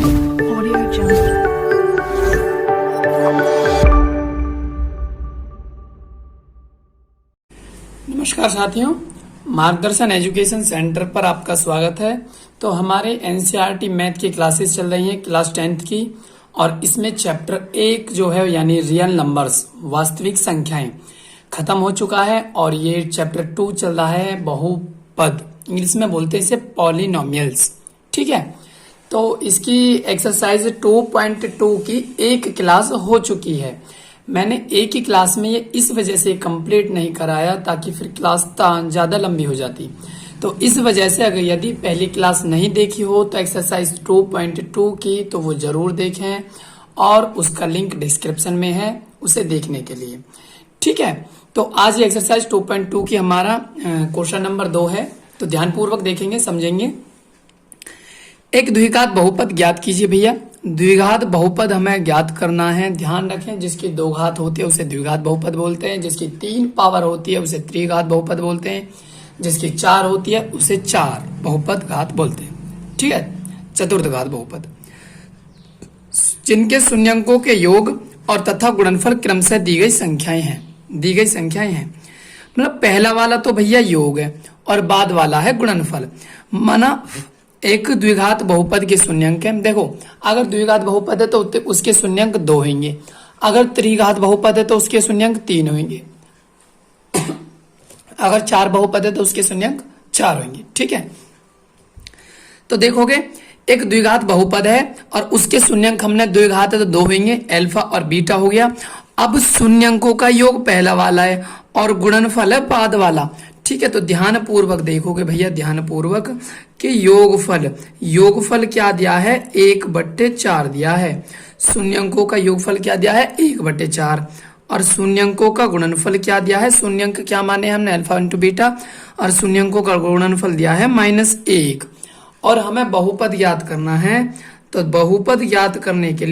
Audio Jungle. नमस्कार साथियों, मार्गदर्शन एजुकेशन सेंटर पर आपका स्वागत है। तो हमारे एनसीईआरटी मैथ की क्लासेस चल रही हैं क्लास 10th की, और इसमें चैप्टर 1 जो है यानी रियल नंबर्स वास्तविक संख्याएं खत्म हो चुका है, और ये चैप्टर 2 चल रहा है बहुपद, इंग्लिश में बोलते हैं इसे पॉलिनोमियल्स। ठीक है, तो इसकी एक्सरसाइज 2.2 की एक क्लास हो चुकी है। मैंने एक ही क्लास में ये इस वजह से कंप्लीट नहीं कराया ताकि फिर क्लास ज्यादा लंबी हो जाती। तो इस वजह से अगर यदि पहली क्लास नहीं देखी हो तो एक्सरसाइज 2.2 की तो वो जरूर देखें, और उसका लिंक डिस्क्रिप्शन में है उसे देखने के लिए। ठीक है, तो आज ये एक्सरसाइज 2.2 की हमारा क्वेश्चन नंबर 2 है, तो ध्यानपूर्वक देखेंगे, समझेंगे। एक द्विघात बहुपद ज्ञात कीजिए भैया। द्विघात बहुपद हमें ज्ञात करना है। ध्यान रखें, जिसकी 2 घात होती है उसे द्विघात बहुपद बोलते हैं, जिसकी 3 पावर होती है उसे त्रिघात बहुपद बोलते हैं, जिसकी 4 होती है उसे 4 बहुपद घात बोलते हैं। ठीक है, चतुर्थ घात बहुपद जिनके शून्यंकों के योग और तथा गुणनफल क्रमशः दी गई संख्याएं हैं। मतलब पहला वाला तो भैया योग है और बाद वाला है गुणनफल। माना एक द्विघात बहुपद के शून्यंक है। देखो, अगर द्विघात बहुपद है तो उसके शून्यंक 2 होंगे, अगर त्रिघात बहुपद है तो उसके शून्यंक 3 होंगे, अगर 4 बहुपद है तो उसके शून्यंक 4 होंगे। ठीक है, तो देखोगे एक द्विघात बहुपद है और उसके शून्यंक हमने द्विघात है तो 2 होंगे, अल्फा और बीटा हो गया। अब शून्यंकों का योग पहला वाला है और गुणनफल है बाद वाला। ठीक है, तो ध्यान पूर्वक देखोगे भैया, ध्यान पूर्वक कि योगफल क्या दिया है, 1/4 दिया है। शून्यंकों का योगफल क्या दिया है, 1/4, और शून्यंकों का गुणनफल क्या दिया है, शून्यंक क्या माने हमने, अल्फा इंटू बीटा, और शून्यंकों का गुणनफल दिया है -1। और हमें बहुपद ज्ञात करना है, तो बहुपद ज्ञात करने के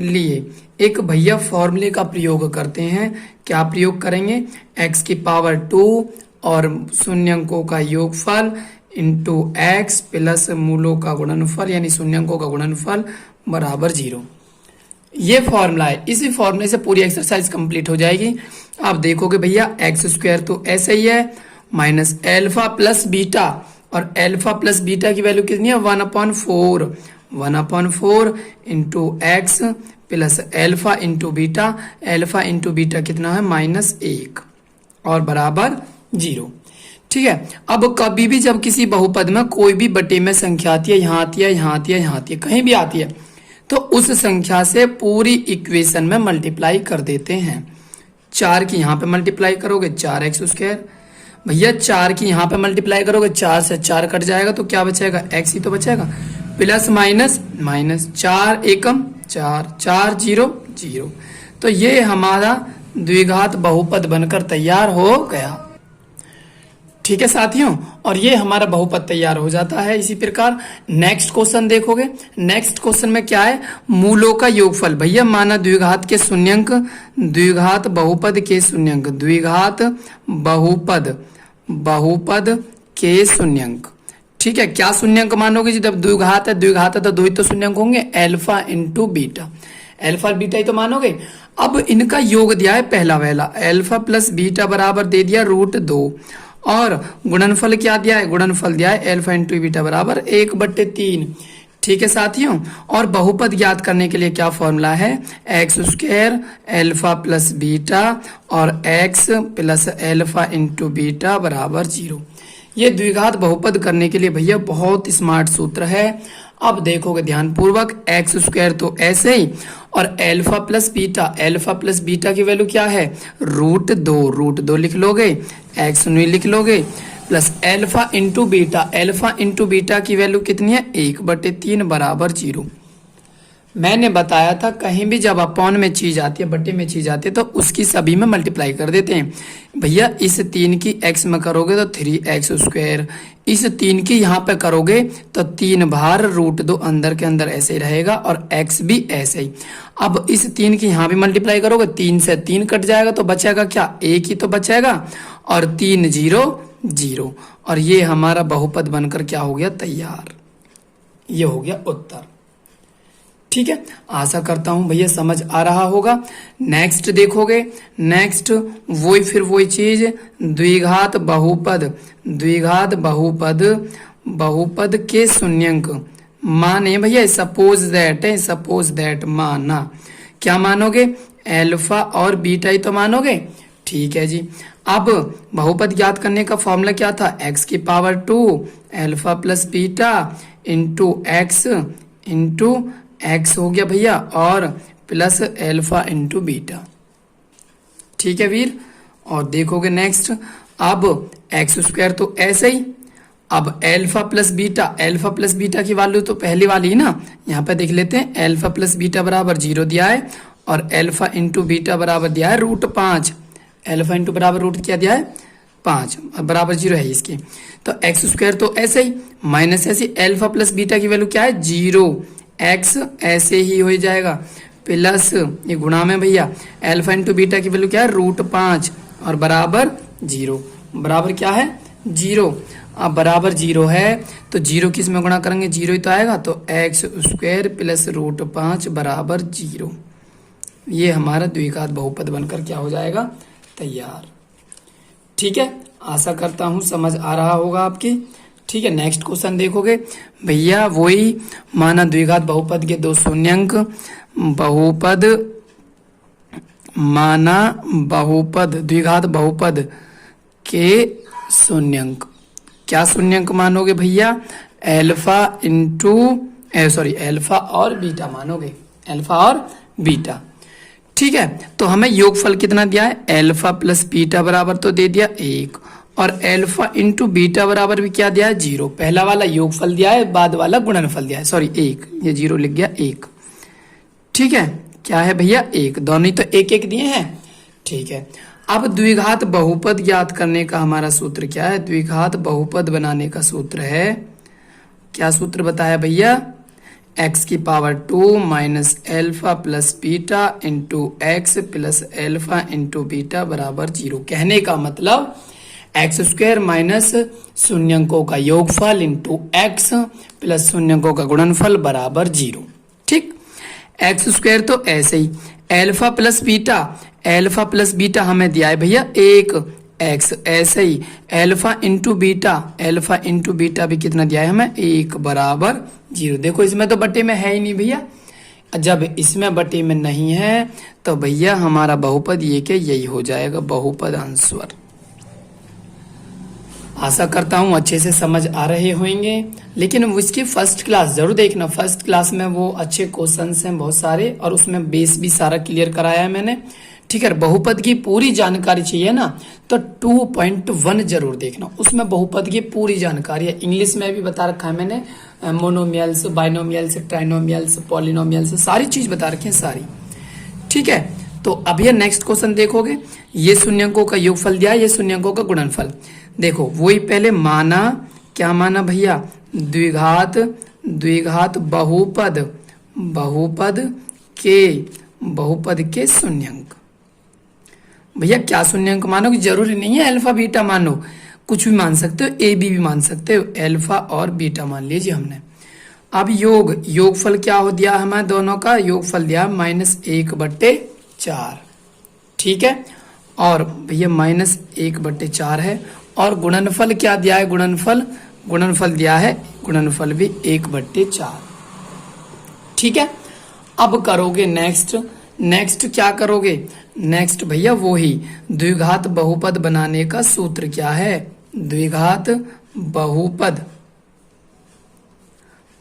लिए एक भैया फॉर्मूले का प्रयोग करते हैं। क्या प्रयोग करेंगे, x की पावर 2 और शून्यंकों का योगफल इंटू x प्लस मूलों का गुणनफल यानी शून्यंकों का गुणनफल बराबर 0। ये फॉर्मूला है, इसी फॉर्मूले से पूरी एक्सरसाइज कंप्लीट हो जाएगी। आप देखोगे भैया x² तो ऐसे ही है, माइनस एल्फा प्लस बीटा, और एल्फा प्लस बीटा की वैल्यू कितनी है, 1/4 into x plus alpha into beta. Alpha into beta कितना है, -1 और बराबर 0। ठीक है, अब कभी भी जब किसी बहुपद में कोई भी बटे में संख्या आती है, यहाँ आती है, यहाँ आती है, यहाँ आती है, कहीं भी आती है, तो उस संख्या से पूरी इक्वेशन में मल्टीप्लाई कर देते हैं। 4 की यहाँ पे मल्टीप्लाई करोगे 4x², भैया 4 की यहाँ पे मल्टीप्लाई करोगे 4 से 4 कट जाएगा तो क्या बचेगा, x ही तो बचेगा, प्लस माइनस 4 एकम 4, 4 0 0। तो ये हमारा द्विघात बहुपद बनकर तैयार हो गया। ठीक है साथियों, और ये हमारा बहुपद तैयार हो जाता है। इसी प्रकार नेक्स्ट क्वेश्चन देखोगे, नेक्स्ट क्वेश्चन में क्या है, मूलों का योगफल। भैया माना द्विघात के शून्यंक, द्विघात बहुपद के शून्यंक, द्विघात बहुपद के शून्यंक। ठीक है, क्या शून्यंक मानोगे जी, जब द्विघात है तो 2 ही तो शून्यंक होंगे, alpha into beta, alpha beta ही तो मानोगे। अब इनका योग दिया है पहला वाला, अल्फा प्लस बीटा बराबर दे दिया √2, और गुणनफल क्या दिया है, गुणनफल दिया है अल्फा इंटू बीटा बराबर 1/3। ठीक है साथियों, और बहुपद ज्ञात करने के लिए क्या फॉर्मूला है, x² अल्फा प्लस बीटा और x plus alpha into beta बराबर 0। ये द्विघात बहुपद करने के लिए भैया बहुत स्मार्ट सूत्र है। अब देखोगे ध्यान पूर्वक, x² तो ऐसे ही, और अल्फा प्लस बीटा की वैल्यू क्या है, √2 लिख लोगे, x नहीं लिख लोगे, प्लस अल्फा इंटू बीटा की वैल्यू कितनी है, 1/3 बराबर 0। मैंने बताया था कहीं भी जब अपॉन में चीज आती है, बटे में चीज आती है, तो उसकी सभी में मल्टीप्लाई कर देते हैं। भैया इस 3 की x में करोगे तो 3x², इस 3 की यहाँ पे करोगे तो 3 बार √2 अंदर के अंदर ऐसे ही रहेगा, और x भी ऐसे ही। अब इस 3 की यहाँ भी मल्टीप्लाई करोगे, 3 से 3 कट जाएगा तो बचेगा क्या, 1 ही तो बचेगा, और 3 0 0। और ये हमारा बहुपद बनकर क्या हो गया, तैयार। ये हो गया उत्तर। ठीक है, आशा करता हूं भैया समझ आ रहा होगा। नेक्स्ट देखोगे, नेक्स्ट वही चीज, द्विघात बहुपद, द्विघात बहुपद, बहुपद के शून्यंक माने भैया, सपोज दैट है, सपोज दैट माना, क्या मानोगे, अल्फा और बीटा ही तो मानोगे। ठीक है जी। अब बहुपद ज्ञात करने का फॉर्मूला क्या था, x की power 2 alpha plus beta into x हो गया भैया, और प्लस अल्फा इंटू बीटा। ठीक है वीर। और देखोगे नेक्स्ट, अब एक्स स्क्वायर तो ऐसे ही, अब अल्फा प्लस बीटा की वैल्यू तो पहली वाली ही ना, यहाँ पे देख लेते हैं। अल्फा प्लस बीटा बराबर 0 दिया है, और अल्फा इंटू बीटा बराबर दिया है √5। अल्फा इंटू बराबर रूट क्या दिया है, 5, बराबर 0 है इसकी। तो एक्स स्क्वायर तो ऐसे ही, माइनस ऐसे, अल्फा प्लस बीटा की वैल्यू क्या है, 0, एक्स ऐसे ही हो जाएगा, प्लस ये गुणा में भैया अल्फा इंटू बीटा की वैल्यू क्या है, √5, और बराबर 0, बराबर क्या है, 0। अब बराबर 0 है तो 0 किस में गुणा करेंगे, 0 ही तो आएगा, तो एक्स स्क्वायर प्लस √5 बराबर 0। ये हमारा द्विघात बहुपद बनकर क्या हो जाएगा, तैयार। ठीक है, आशा करता हूं समझ आ रहा होगा आपकी। ठीक है, नेक्स्ट क्वेश्चन देखोगे भैया, वही माना द्विघात बहुपद के दो शून्यंक, बहुपद माना बहुपद द्विघात बहुपद के शून्यंक, क्या शून्यंक मानोगे भैया, अल्फा इंटू अल्फा और बीटा मानोगे, अल्फा और बीटा। ठीक है, तो हमें योगफल कितना दिया है, अल्फा प्लस बीटा बराबर तो दे दिया 1, और अल्फा इंटू बीटा बराबर भी क्या दिया है, 0। पहला वाला योगफल दिया है, बाद वाला गुणनफल दिया है, 1, ये 0 लिख गया 1। ठीक है, क्या है भैया, 1, दोनों ही तो 1 दिए हैं। ठीक है, अब द्विघात बहुपद ज्ञात करने का हमारा सूत्र क्या है, द्विघात बहुपद बनाने का सूत्र है, क्या सूत्र बताया भैया, x की power 2 minus alpha plus beta into x plus alpha into beta बराबर 0। कहने का मतलब एक्स स्क्वायर माइनस शून्यंकों का योगफल इंटू एक्स प्लस शून्यंकों का गुणनफल बराबर 0। ठीक, एक्स स्क्वायर तो ऐसे ही, अल्फा प्लस बीटा हमें दिया है भैया 1, एक्स ऐसे ही, अल्फा इंटू बीटा भी कितना दिया है हमें, 1 बराबर 0। देखो इसमें तो बटे में है ही नहीं भैया, जब इसमें बटे में नहीं है तो भैया हमारा बहुपद ये के यही हो जाएगा, बहुपद आंसर। आशा करता हूँ अच्छे से समझ आ रहे होंगे, लेकिन उसकी फर्स्ट क्लास जरूर देखना, फर्स्ट क्लास में वो अच्छे क्वेश्चंस हैं बहुत सारे, और उसमें बेस भी सारा क्लियर कराया है मैंने। ठीक है, बहुपद की पूरी जानकारी चाहिए ना तो 2.1 जरूर देखना, उसमें बहुपद की पूरी जानकारी है, इंग्लिश में भी बता रखा है मैंने, मोनोमियल्स, बाइनोमियल्स, ट्राइनोमियल्स, पॉलिनोमियल्स, सारी चीज बता रखी है सारी। ठीक है, तो अब ये नेक्स्ट क्वेश्चन देखोगे, ये शून्यंकों का योगफल दिया है, ये शून्यंकों का गुणनफल। देखो वही पहले माना, क्या माना भैया, द्विघात बहुपद के शून्यंक। भैया क्या शून्यंक मानोगे, जरूरी नहीं है अल्फा बीटा मानो, कुछ भी मान सकते हो, ए बी भी मान सकते हो, अल्फा और बीटा मान लीजिए हमने। अब योगफल क्या हो दिया हमें, दोनों का योगफल दिया -1/4। ठीक है, और भैया -1/4 है, और गुणनफल क्या दिया है, गुणनफल दिया है, गुणनफल भी 1/4। ठीक है, अब करोगे नेक्स्ट क्या करोगे, नेक्स्ट भैया वही द्विघात बहुपद बनाने का सूत्र क्या है, द्विघात बहुपद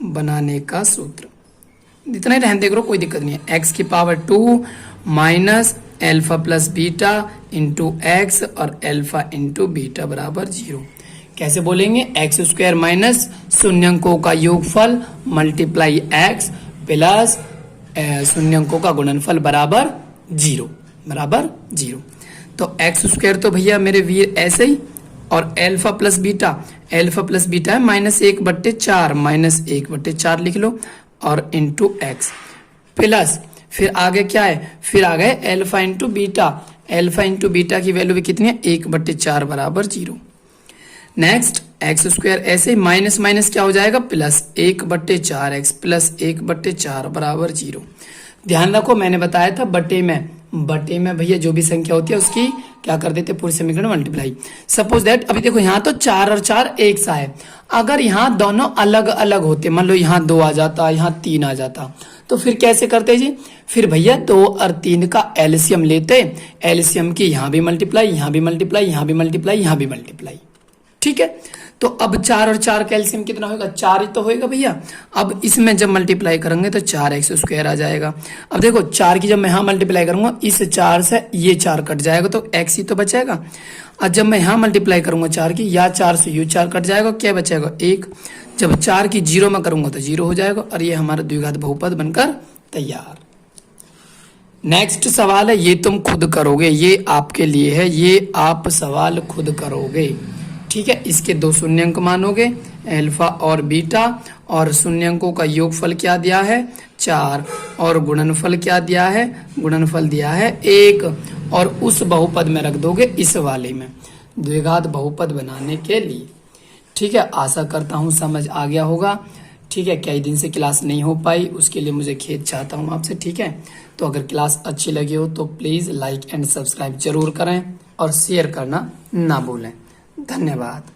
बनाने का सूत्र, इतना ही रहने करो, कोई दिक्कत नहीं है। x की power 2 minus alpha plus beta into x और अल्फा इंटू बीटा बराबर 0। कैसे बोलेंगे, एक्स स्क्वायर माइनस शून्यंकों का योगफल मल्टीप्लाई एक्स प्लस शून्यंकों का गुणनफल बराबर 0। तो एक्स स्क्वायर तो भैया मेरे वीर ऐसे ही, और अल्फा प्लस बीटा है -1/4 लिख लो, और इंटू एक्स प्लस फिर आगे क्या है, फिर आ गए अल्फा इंटू बीटा की वैल्यू भी कितनी है, 1/4 बराबर 0। नेक्स्ट एक्स स्क्वायर, ऐसे माइनस माइनस क्या हो जाएगा प्लस 1/4x प्लस 1/4 बराबर 0। ध्यान रखो मैंने बताया था बटे में भैया जो भी संख्या होती है उसकी क्या कर देते पूरे समीकरण मल्टीप्लाई। सपोज दैट अभी देखो यहाँ तो 4 और 4 एक सा है, अगर यहाँ दोनों अलग अलग होते, मान लो यहाँ 2 आ जाता यहाँ 3 आ जाता, तो फिर कैसे करते जी, फिर भैया 2 और 3 का एलसीएम लेते, एलसीएम की यहाँ भी मल्टीप्लाई, यहाँ भी मल्टीप्लाई, यहाँ भी मल्टीप्लाई, यहाँ भी मल्टीप्लाई। ठीक है, तो अब 4 और 4 का एलसीएम कितना होगा, 4 ही तो होएगा भैया। अब इसमें जब मल्टीप्लाई करेंगे तो 4x स्क्वायर आ जाएगा। अब देखो 4 की जब मैं यहाँ मल्टीप्लाई करूंगा इस 4 से ये 4 कट जाएगा तो x ही तो बचेगा। और जब मैं यहाँ मल्टीप्लाई करूंगा 4 की, या 4 से यू 4 कट जाएगा, क्या बचेगा 1। जब 4 की 0 में करूंगा तो 0 हो जाएगा और ये हमारा द्विघात बहुपद बनकर तैयार। नेक्स्ट सवाल है, ये तुम खुद करोगे, ये आपके लिए है, ये आप सवाल खुद करोगे। ठीक है, इसके 2 शून्यंक मानोगे अल्फा और बीटा, और शून्यंकों का योगफल क्या दिया है 4, और गुणनफल क्या दिया है, गुणनफल दिया है 1, और उस बहुपद में रख दोगे इस वाले में द्विघात बहुपद बनाने के लिए। ठीक है, आशा करता हूँ समझ आ गया होगा। ठीक है, कई दिन से क्लास नहीं हो पाई उसके लिए मुझे खेद चाहता हूँ आपसे। ठीक है, तो अगर क्लास अच्छी लगी हो तो प्लीज़ लाइक एंड सब्सक्राइब जरूर करें और शेयर करना ना भूलें। धन्यवाद।